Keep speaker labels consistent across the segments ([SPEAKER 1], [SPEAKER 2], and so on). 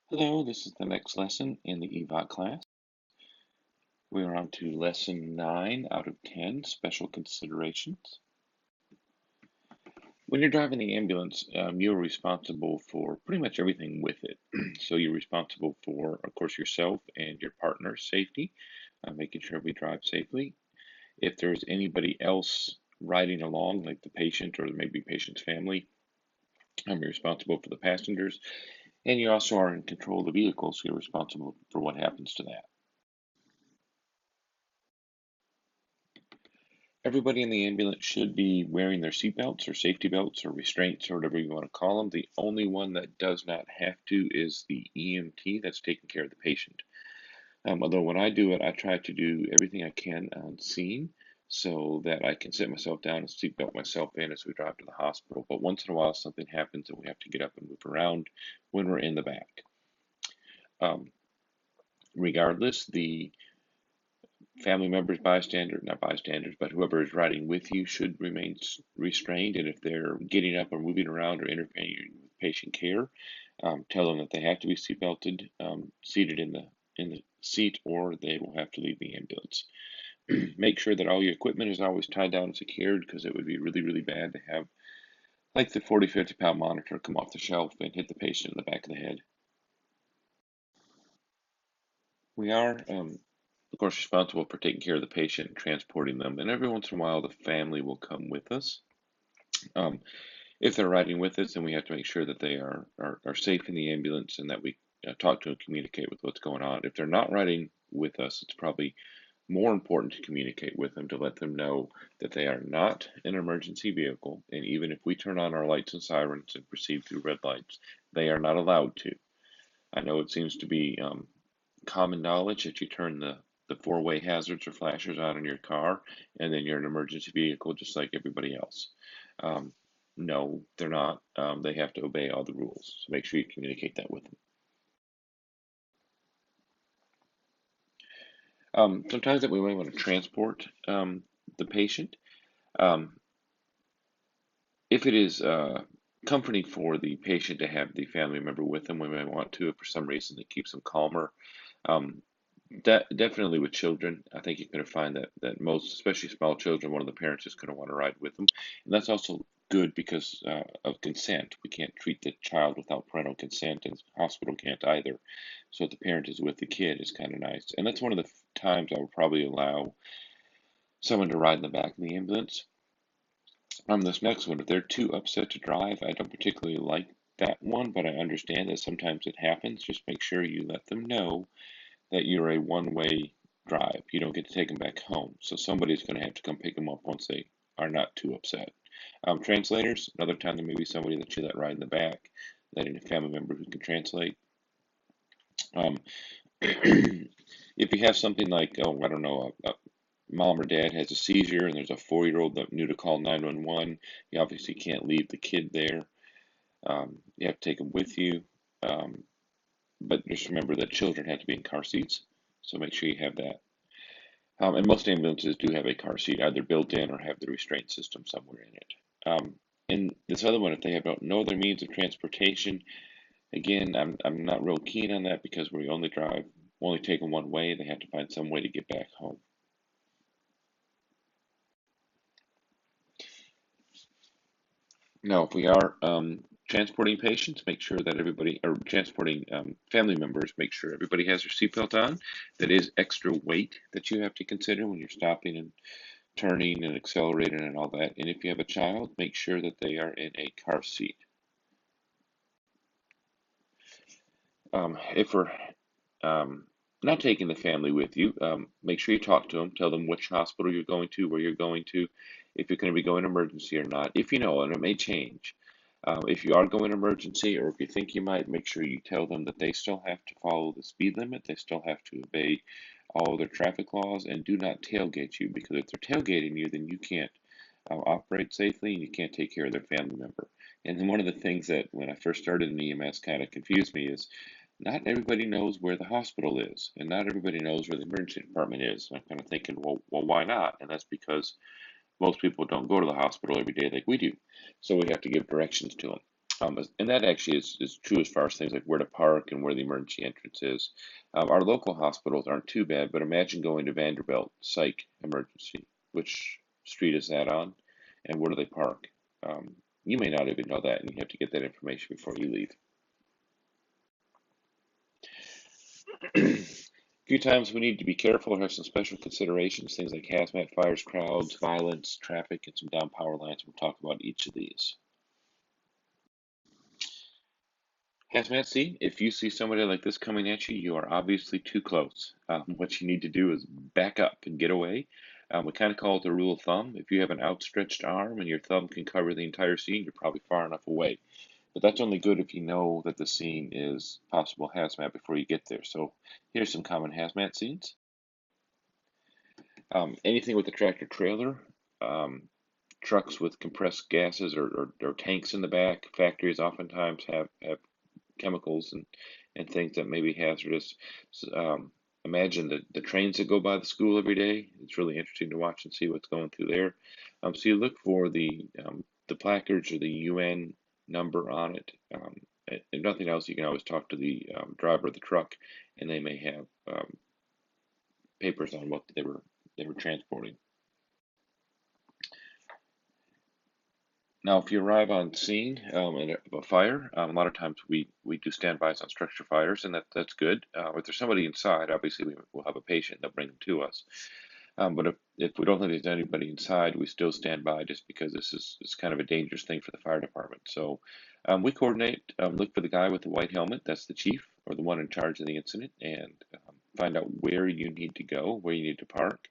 [SPEAKER 1] Hello, this is the next lesson in the EVOC class. We are on to lesson 9 out of 10, special considerations. When you're driving the ambulance, you're responsible for pretty much everything with it. So you're responsible for, of course, yourself and your partner's safety, making sure we drive safely. If there's anybody else riding along, like the patient or maybe patient's family, you're responsible for the passengers. And you also are in control of the vehicle, so you're responsible for what happens to that. Everybody in the ambulance should be wearing their seatbelts or safety belts or restraints or whatever you want to call them. The only one that does not have to is the EMT that's taking care of the patient. Although when I do it, I try to do everything I can on scene so that I can sit myself down and seatbelt myself in as we drive to the hospital. But once in a while, something happens and we have to get up and move around when we're in the back. Um, Regardless, the family members, not bystanders, but whoever is riding with you should remain restrained. And if they're getting up or moving around or interfering with patient care, tell them that they have to be seatbelted, seated in the seat, or they will have to leave the ambulance. Make sure that all your equipment is always tied down and secured because it would be really, really bad to have like the 40, 50 pound monitor come off the shelf and hit the patient in the back of the head. We are, of course, responsible for taking care of the patient and transporting them. And every once in a while, the family will come with us. Um, if they're riding with us, then we have to make sure that they are safe in the ambulance and that we talk to and communicate with what's going on. If they're not riding with us, it's probably more important to communicate with them to let them know that they are not an emergency vehicle. And even if we turn on our lights and sirens and proceed through red lights, they are not allowed to. I know it seems to be common knowledge that you turn the four-way hazards or flashers on in your car, and then you're an emergency vehicle just like everybody else. Um, no, they're not. They have to obey all the rules. So make sure you communicate that with them. Sometimes that we might want to transport the patient. Um, if it is comforting for the patient to have the family member with them, we may want to, if for some reason it keeps them calmer. Um, definitely with children, I think you're going to find that most, especially small children, one of the parents is going to want to ride with them, and that's also good because of consent. We can't treat the child without parental consent, and the hospital can't either. So if the parent is with the kid, is kind of nice, and that's one of the times I would probably allow someone to ride in the back of the ambulance. This next one, if they're too upset to drive, I don't particularly like that one, but I understand that sometimes it happens. Just make sure you let them know that you're a one-way drive. You don't get to take them back home. So somebody's going to have to come pick them up once they are not too upset. Translators, another time there may be somebody that you let ride in the back, letting a family member who can translate. Um, if you have something like, oh, I don't know, a mom or dad has a seizure and there's a 4-year-old that knew to call 911, you obviously can't leave the kid there. You have to take them with you. Um, but just remember that children have to be in car seats, so make sure you have that. And most ambulances do have a car seat either built in or have the restraint system somewhere in it. And this other one, if they have no other means of transportation, again, I'm not real keen on that because we only take them one way. They have to find some way to get back home. Now, if we are transporting patients, make sure that everybody, or transporting family members, make sure everybody has their seatbelt on. That is extra weight that you have to consider when you're stopping and turning and accelerating and all that. And if you have a child, make sure that they are in a car seat. If we're not taking the family with you, make sure you talk to them, tell them which hospital you're going to, where you're going to, if you're going to be going emergency or not, if you know, and it may change. If you are going emergency or if you think you might, make sure you tell them that they still have to follow the speed limit, they still have to obey all their traffic laws, and do not tailgate you because if they're tailgating you, then you can't operate safely and you can't take care of their family member. And then one of the things that when I first started in EMS kind of confused me is not everybody knows where the hospital is, and not everybody knows where the emergency department is. And I'm kind of thinking, well, why not? And that's because most people don't go to the hospital every day like we do, so we have to give directions to them. And that actually is true as far as things like where to park and where the emergency entrance is. Our local hospitals aren't too bad, but imagine going to Vanderbilt Psych Emergency. Which street is that on, and where do they park? You may not even know that, and you have to get that information before you leave. A few times we need to be careful or have some special considerations, things like hazmat, fires, crowds, violence, traffic, and some down power lines. We'll talk about each of these. Hazmat scene, if you see somebody like this coming at you, you are obviously too close. What you need to do is back up and get away. We kind of call it the rule of thumb. If you have an outstretched arm and your thumb can cover the entire scene, you're probably far enough away. But that's only good if you know that the scene is possible hazmat before you get there. So here's some common hazmat scenes. Anything with a tractor trailer, trucks with compressed gases or tanks in the back. Factories oftentimes have chemicals and things that may be hazardous. So, imagine the trains that go by the school every day. It's really interesting to watch and see what's going through there. So you look for the placards or the UN number on it. If nothing else, you can always talk to the driver of the truck, and they may have papers on what they were transporting. Now, if you arrive on scene of a fire, a lot of times we do standbys on structure fires, and that's good. If there's somebody inside, obviously we'll have a patient, they'll bring them to us. But if we don't think there's anybody inside, we still stand by just because this is kind of a dangerous thing for the fire department. So we coordinate, look for the guy with the white helmet, that's the chief or the one in charge of the incident, and find out where you need to go, where you need to park.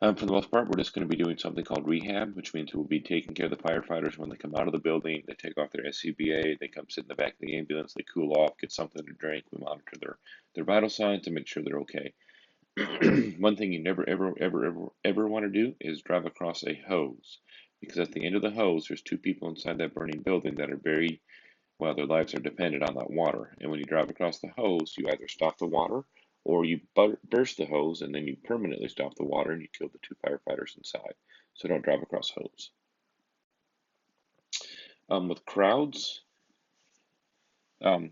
[SPEAKER 1] For the most part, we're just going to be doing something called rehab, which means we'll be taking care of the firefighters when they come out of the building. They take off their SCBA, they come sit in the back of the ambulance, they cool off, get something to drink. We monitor their vital signs to make sure they're okay. One thing you never, ever want to do is drive across a hose, because at the end of the hose, there's two people inside that burning building that are very, well, their lives are dependent on that water. And when you drive across the hose, you either stop the water or you burst the hose and then you permanently stop the water and you kill the two firefighters inside. So don't drive across hose. With crowds, a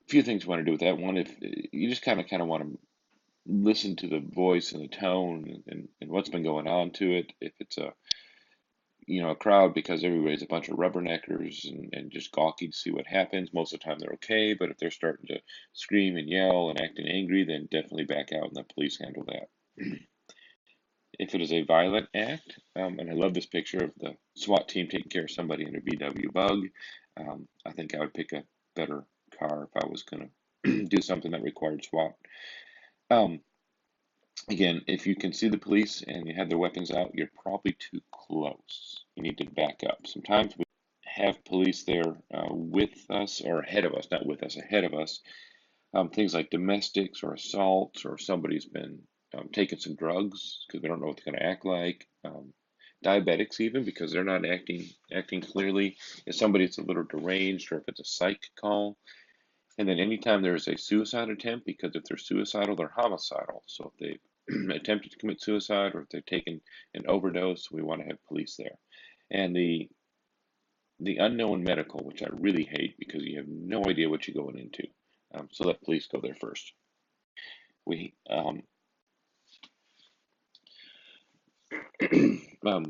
[SPEAKER 1] few things you want to do with that. One, if you just kind of want to listen to the voice and the tone and what's been going on to it. If it's a crowd because everybody's a bunch of rubberneckers and just gawky to see what happens, most of the time they're okay. But if they're starting to scream and yell and acting angry, then definitely back out and let police handle that. If it is a violent act, and I love this picture of the SWAT team taking care of somebody in a VW Bug, I think I would pick a better car if I was going to do something that required SWAT. Um, Again, if you can see the police and you have their weapons out, you're probably too close. You need to back up. Sometimes we have police there with us or ahead of us, not with us, ahead of us. Things like domestics or assaults, or somebody's been taking some drugs because we don't know what they're going to act like. Diabetics even, because they're not acting clearly. If somebody's a little deranged, or if it's a psych call. And then anytime there's a suicide attempt, because if they're suicidal, they're homicidal. So if they've attempted to commit suicide or if they've taken an overdose, we want to have police there. And the unknown medical, which I really hate because you have no idea what you're going into. So let police go there first. We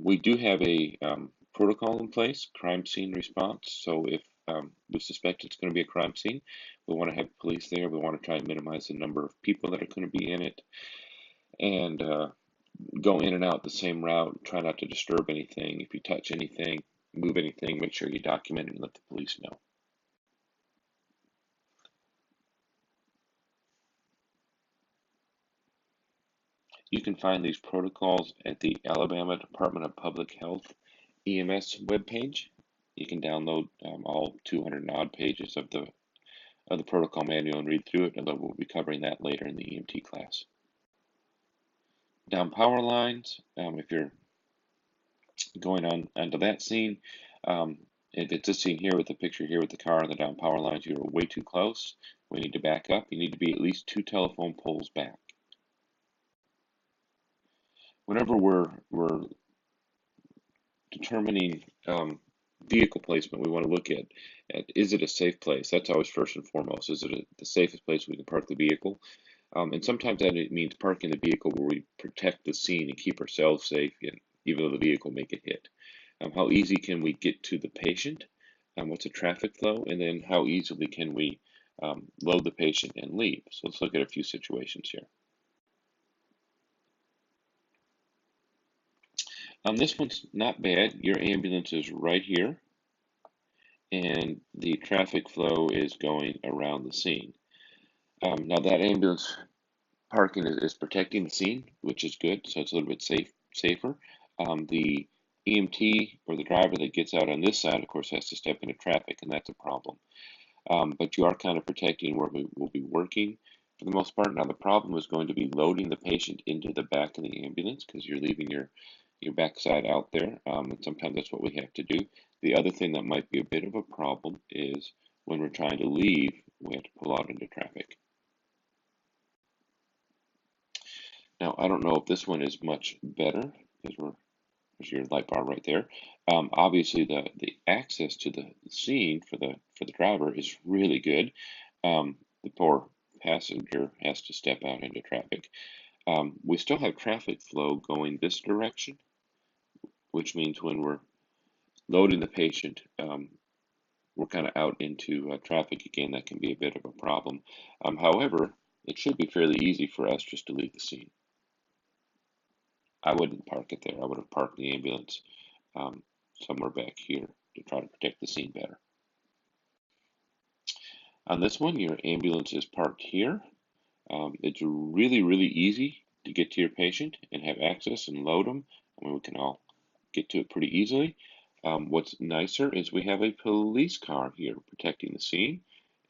[SPEAKER 1] we do have a protocol in place, crime scene response. So if we suspect it's going to be a crime scene, we want to have police there. We want to try and minimize the number of people that are going to be in it, and go in and out the same route. Try not to disturb anything. If you touch anything, move anything, make sure you document it and let the police know. You can find these protocols at the Alabama Department of Public Health EMS webpage. You can download all 200 and odd pages of the protocol manual and read through it, although we'll be covering that later in the EMT class. Down power lines, if you're going onto that scene, if it's this scene here with the picture here with the car and the down power lines, you're way too close. We need to back up. You need to be at least 2 telephone poles back. Whenever we're determining vehicle placement, we want to look at is it a safe place? That's always first and foremost. Is it the safest place we can park the vehicle? And sometimes that it means parking the vehicle where we protect the scene and keep ourselves safe, and even though the vehicle may get hit. How easy can we get to the patient? What's the traffic flow? And then how easily can we load the patient and leave? So let's look at a few situations here. This one's not bad. Your ambulance is right here, and the traffic flow is going around the scene. Now that ambulance parking is protecting the scene, which is good, so it's a little bit safer. The EMT or the driver that gets out on this side, of course, has to step into traffic, and that's a problem. But you are kind of protecting where we will be working for the most part. Now, the problem is going to be loading the patient into the back of the ambulance because you're leaving your backside out there, and sometimes that's what we have to do. The other thing that might be a bit of a problem is when we're trying to leave, we have to pull out into traffic. Now, I don't know if this one is much better because there's your light bar right there. Obviously, the access to the scene for the driver is really good. The poor passenger has to step out into traffic. We still have traffic flow going this direction, which means when we're loading the patient, we're kind of out into traffic again. That can be a bit of a problem. However, it should be fairly easy for us just to leave the scene. I wouldn't park it there. I would have parked the ambulance somewhere back here to try to protect the scene better. On this one, your ambulance is parked here. It's really, really easy to get to your patient and have access and load them. I mean, we can all get to it pretty easily. What's nicer is we have a police car here protecting the scene,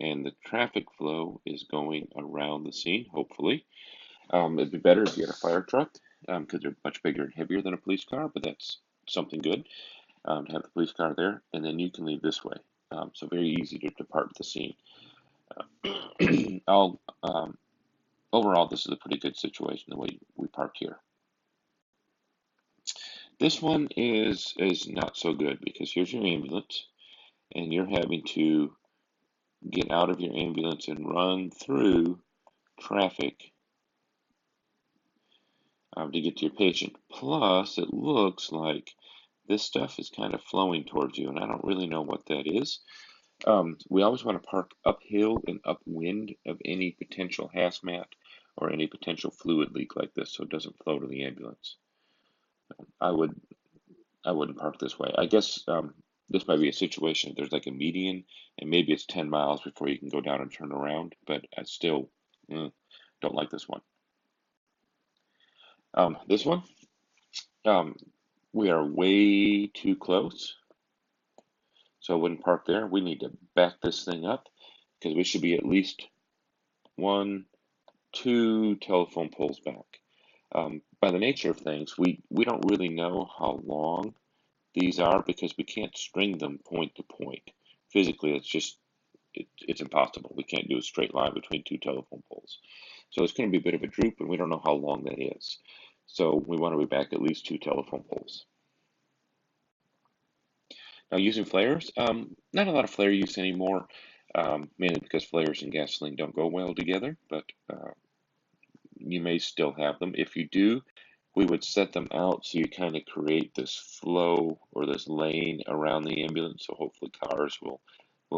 [SPEAKER 1] and the traffic flow is going around the scene, hopefully. It'd be better if you had a fire truck because they're much bigger and heavier than a police car, but that's something good to have the police car there, and then you can leave this way. So very easy to depart the scene. I'll, overall, this is a pretty good situation the way we parked here. This one is not so good because here's your ambulance, and you're having to get out of your ambulance and run through traffic to get to your patient. Plus, it looks like this stuff is kind of flowing towards you, and I don't really know what that is. We always want to park uphill and upwind of any potential hazmat or any potential fluid leak like this so it doesn't flow to the ambulance. I would I wouldn't park this way. I guess this might be a situation if there's like a median and maybe it's 10 miles before you can go down and turn around, but I still don't like this one. This one, um, we are way too close, so I wouldn't park there. We need to back this thing up because we should be at least 2 telephone poles back. By the nature of things, we don't really know how long these are because we can't string them point to point. Physically, it's impossible. We can't do a straight line between 2 telephone poles. So it's going to be a bit of a droop, and we don't know how long that is. So we want to be back at least 2 telephone poles. Now using flares, not a lot of flare use anymore, mainly because flares and gasoline don't go well together, but you may still have them. If you do, we would set them out so you kind of create this flow or this lane around the ambulance, so hopefully cars will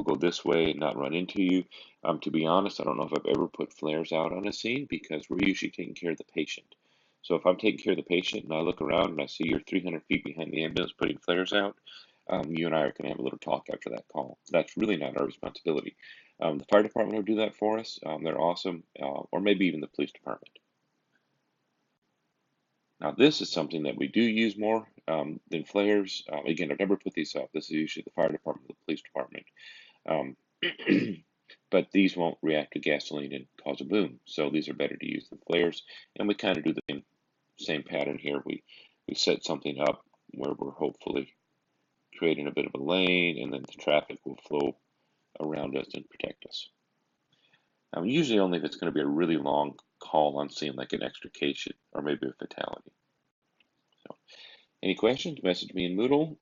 [SPEAKER 1] go this way and not run into you. To be honest, I don't know if I've ever put flares out on a scene because we're usually taking care of the patient. So if I'm taking care of the patient and I look around and I see you're 300 feet behind the ambulance putting flares out, you and I are going to have a little talk after that call. That's really not our responsibility. The fire department will do that for us. They're awesome, or maybe even the police department. Now this is something that we do use more than flares. Again, I've never put these up. This is usually the fire department or the police department. Um, but these won't react to gasoline and cause a boom. So these are better to use than flares. And we kind of do the same pattern here. We set something up where we're hopefully creating a bit of a lane, and then the traffic will flow around us and protect us. Usually only if it's going to be a really long call on scene, like an extrication or maybe a fatality. So, any questions? Message me in Moodle.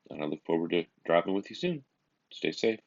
[SPEAKER 1] and I look forward to driving with you soon. Stay safe.